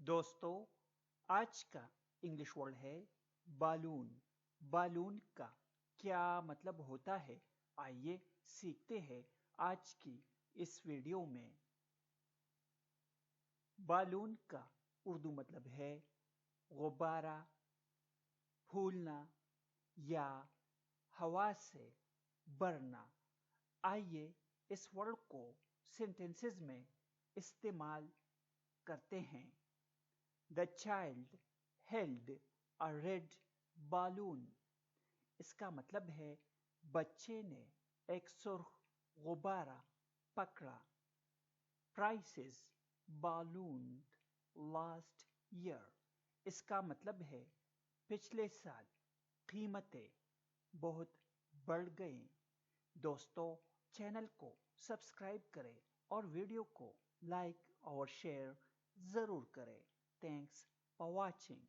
दोस्तों, आज का इंग्लिश वर्ड है बालून। बालून का क्या मतलब होता है, आइए सीखते हैं आज की इस वीडियो में। बालून का उर्दू मतलब है गुब्बारा, फूलना या हवा से बढ़ना। आइए इस वर्ड को सेंटेंसेस में इस्तेमाल करते हैं। The child held a red balloon. इसका मतलब है बच्चे ने एक सुर्ख गुब्बारा पकड़ा। Prices ballooned last year. इसका मतलब है पिछले साल कीमतें बहुत बढ़ गईं। दोस्तों, चैनल को सब्सक्राइब करें और वीडियो को लाइक और शेयर जरूर करें। Thanks for watching.